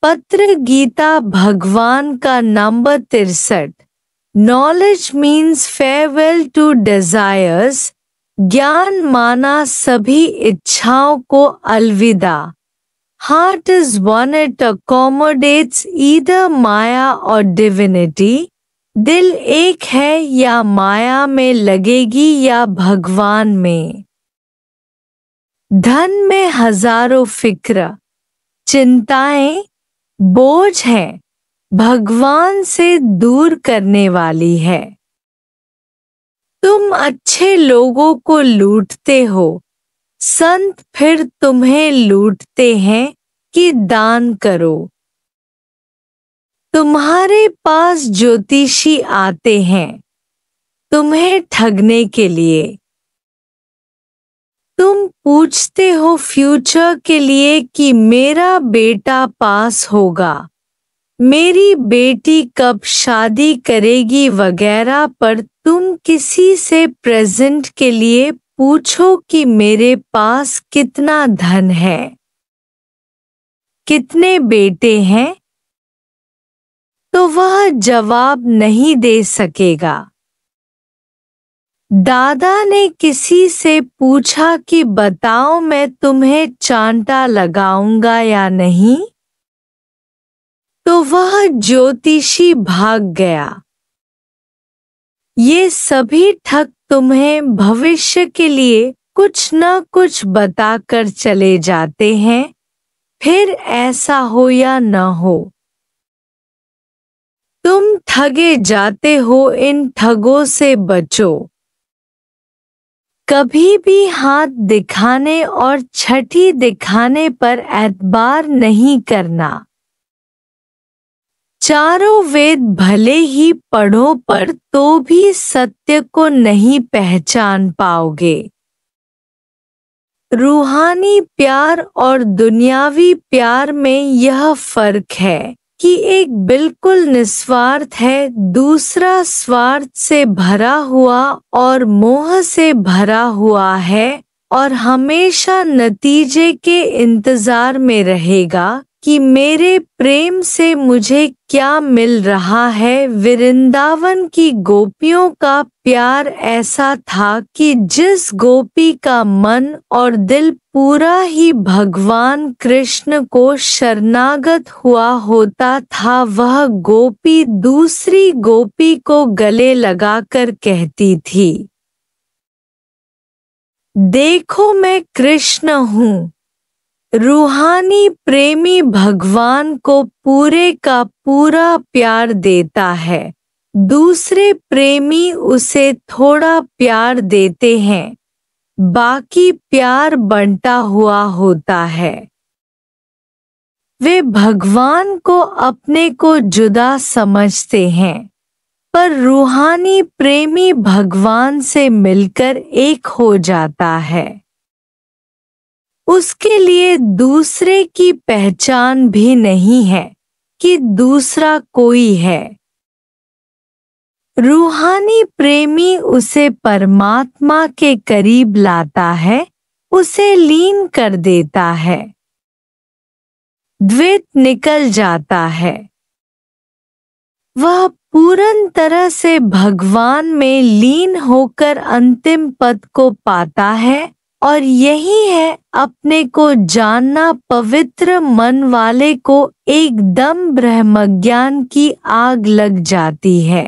पत्र गीता भगवान का number 63। Knowledge means farewell to desires. ज्ञान माना सभी इच्छाओं को अलविदा। Heart is one, it accommodates either maya और डिविनिटी। दिल एक है, या माया में लगेगी या भगवान में। धन में हजारों फिक्र चिंताएं बोझ है, भगवान से दूर करने वाली है। तुम अच्छे लोगों को लूटते हो, संत फिर तुम्हें लूटते हैं कि दान करो। तुम्हारे पास ज्योतिषी आते हैं तुम्हें ठगने के लिए। तुम पूछते हो फ्यूचर के लिए कि मेरा बेटा पास होगा, मेरी बेटी कब शादी करेगी वगैरह, पर तुम किसी से प्रेजेंट के लिए पूछो कि मेरे पास कितना धन है, कितने बेटे हैं, तो वह जवाब नहीं दे सकेगा। दादा ने किसी से पूछा कि बताओ मैं तुम्हें चांटा लगाऊंगा या नहीं, तो वह ज्योतिषी भाग गया। ये सभी ठग तुम्हें भविष्य के लिए कुछ न कुछ बताकर चले जाते हैं, फिर ऐसा हो या न हो। तुम ठगे जाते हो, इन ठगों से बचो। कभी भी हाथ दिखाने और छठी दिखाने पर एतबार नहीं करना। चारों वेद भले ही पढ़ो पर तो भी सत्य को नहीं पहचान पाओगे। रूहानी प्यार और दुनियावी प्यार में यह फर्क है कि एक बिल्कुल निस्वार्थ है, दूसरा स्वार्थ से भरा हुआ और मोह से भरा हुआ है और हमेशा नतीजे के इंतजार में रहेगा कि मेरे प्रेम से मुझे क्या मिल रहा है। वृंदावन की गोपियों का प्यार ऐसा था कि जिस गोपी का मन और दिल पूरा ही भगवान कृष्ण को शरणागत हुआ होता था, वह गोपी दूसरी गोपी को गले लगाकर कहती थी, देखो मैं कृष्ण हूँ। रूहानी प्रेमी भगवान को पूरे का पूरा प्यार देता है, दूसरे प्रेमी उसे थोड़ा प्यार देते हैं, बाकी प्यार बंटा हुआ होता है। वे भगवान को अपने को जुदा समझते हैं, पर रूहानी प्रेमी भगवान से मिलकर एक हो जाता है। उसके लिए दूसरे की पहचान भी नहीं है कि दूसरा कोई है। रूहानी प्रेमी उसे परमात्मा के करीब लाता है, उसे लीन कर देता है। द्वैत निकल जाता है। वह पूर्ण तरह से भगवान में लीन होकर अंतिम पद को पाता है, और यही है अपने को जानना। पवित्र मन वाले को एकदम ब्रह्मज्ञान की आग लग जाती है।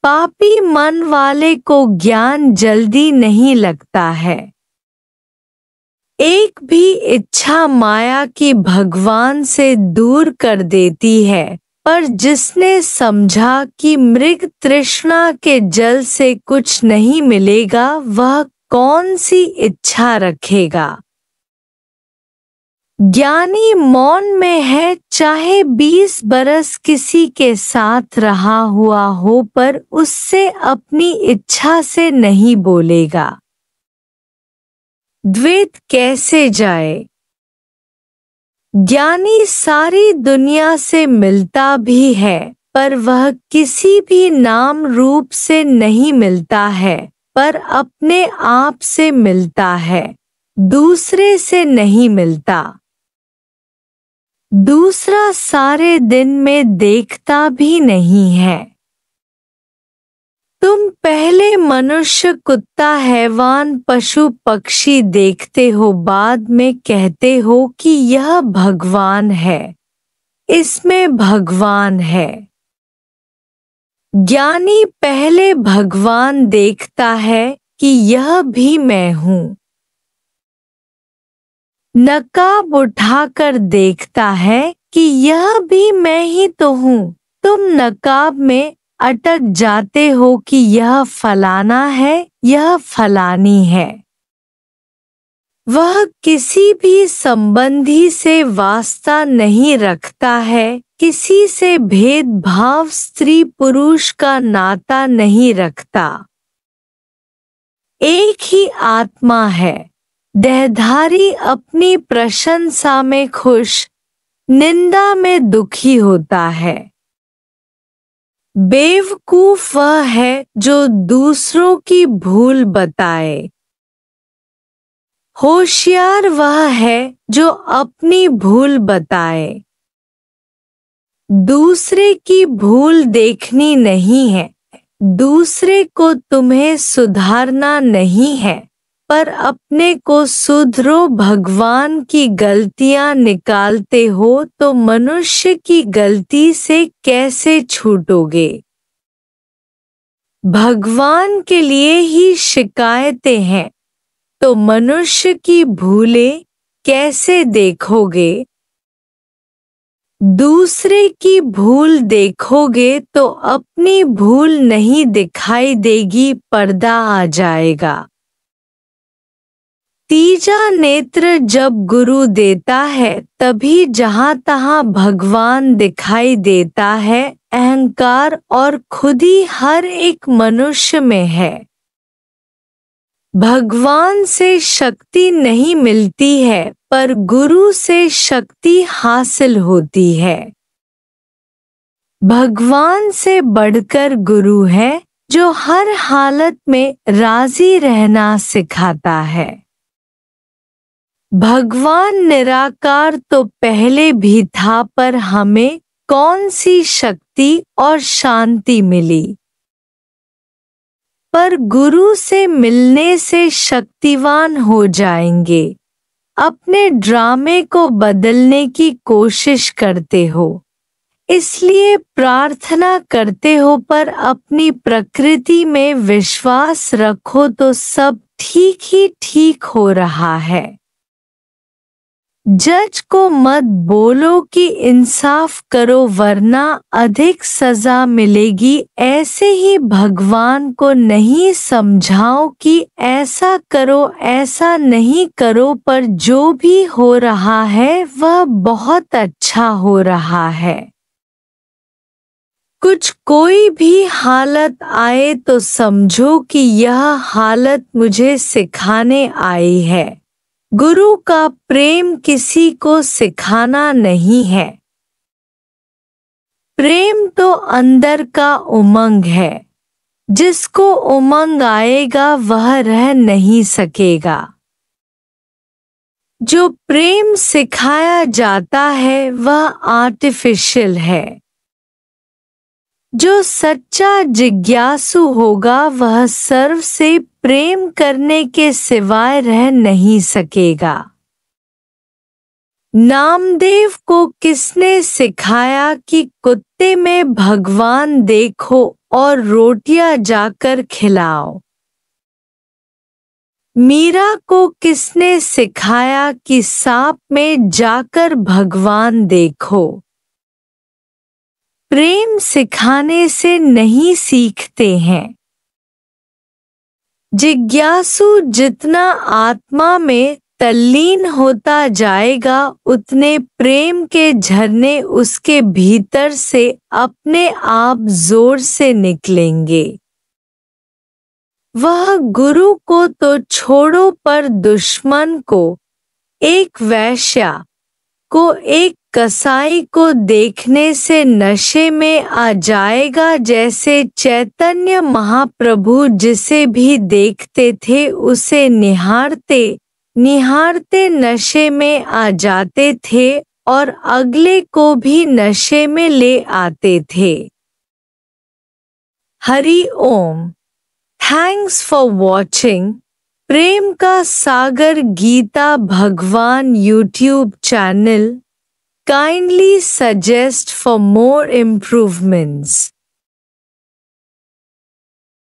पापी मन वाले को ज्ञान जल्दी नहीं लगता है। एक भी इच्छा माया की भगवान से दूर कर देती है, पर जिसने समझा कि मृग तृष्णा के जल से कुछ नहीं मिलेगा, वह कौन सी इच्छा रखेगा। ज्ञानी मौन में है, चाहे 20 बरस किसी के साथ रहा हुआ हो, पर उससे अपनी इच्छा से नहीं बोलेगा। द्वैत कैसे जाए। ज्ञानी सारी दुनिया से मिलता भी है, पर वह किसी भी नाम रूप से नहीं मिलता है, पर अपने आप से मिलता है, दूसरे से नहीं मिलता। दूसरा सारे दिन में देखता भी नहीं है। तुम पहले मनुष्य, कुत्ता, हैवान, पशु, पक्षी देखते हो, बाद में कहते हो कि यह भगवान है, इसमें भगवान है। ज्ञानी पहले भगवान देखता है कि यह भी मैं हूँ। नकाब उठाकर देखता है कि यह भी मैं ही तो हूँ। तुम नकाब में अटक जाते हो कि यह फलाना है, यह फलानी है। वह किसी भी संबंधी से वास्ता नहीं रखता है, किसी से भेदभाव, स्त्री पुरुष का नाता नहीं रखता। एक ही आत्मा है। देहधारी अपनी प्रशंसा में खुश, निंदा में दुखी होता है। बेवकूफ वह है जो दूसरों की भूल बताए। होशियार वह है जो अपनी भूल बताए। दूसरे की भूल देखनी नहीं है, दूसरे को तुम्हें सुधारना नहीं है, पर अपने को सुधरो। भगवान की गलतियां निकालते हो तो मनुष्य की गलती से कैसे छूटोगे? भगवान के लिए ही शिकायतें हैं तो मनुष्य की भूलें कैसे देखोगे? दूसरे की भूल देखोगे तो अपनी भूल नहीं दिखाई देगी, पर्दा आ जाएगा। तीजा नेत्र जब गुरु देता है तभी जहां तहां भगवान दिखाई देता है। अहंकार और खुदी हर एक मनुष्य में है। भगवान से शक्ति नहीं मिलती है, पर गुरु से शक्ति हासिल होती है। भगवान से बढ़कर गुरु है जो हर हालत में राजी रहना सिखाता है। भगवान निराकार तो पहले भी था, पर हमें कौन सी शक्ति और शांति मिली? पर गुरु से मिलने से शक्तिवान हो जाएंगे। अपने ड्रामे को बदलने की कोशिश करते हो, इसलिए प्रार्थना करते हो, पर अपनी प्रकृति में विश्वास रखो तो सब ठीक ही ठीक हो रहा है। जज को मत बोलो कि इंसाफ करो वरना अधिक सजा मिलेगी। ऐसे ही भगवान को नहीं समझाओ कि ऐसा करो ऐसा नहीं करो, पर जो भी हो रहा है वह बहुत अच्छा हो रहा है। कुछ कोई भी हालत आए तो समझो कि यह हालत मुझे सिखाने आई है। गुरु का प्रेम किसी को सिखाना नहीं है। प्रेम तो अंदर का उमंग है। जिसको उमंग आएगा वह रह नहीं सकेगा। जो प्रेम सिखाया जाता है वह आर्टिफिशियल है। जो सच्चा जिज्ञासु होगा वह सर्व से प्रेम करने के सिवाय रह नहीं सकेगा। नामदेव को किसने सिखाया कि कुत्ते में भगवान देखो और रोटियां जाकर खिलाओ? मीरा को किसने सिखाया कि सांप में जाकर भगवान देखो? प्रेम सिखाने से नहीं सीखते हैं। जिज्ञासु जितना आत्मा में तल्लीन होता जाएगा उतने प्रेम के झरने उसके भीतर से अपने आप जोर से निकलेंगे। वह गुरु को तो छोड़ो, पर दुश्मन को, एक वैश्या को, एक कसाई को देखने से नशे में आ जाएगा। जैसे चैतन्य महाप्रभु जिसे भी देखते थे उसे निहारते निहारते नशे में आ जाते थे और अगले को भी नशे में ले आते थे। Hari Om. Thanks for watching. प्रेम का सागर गीता भगवान YouTube channel. Kindly suggest for more improvements.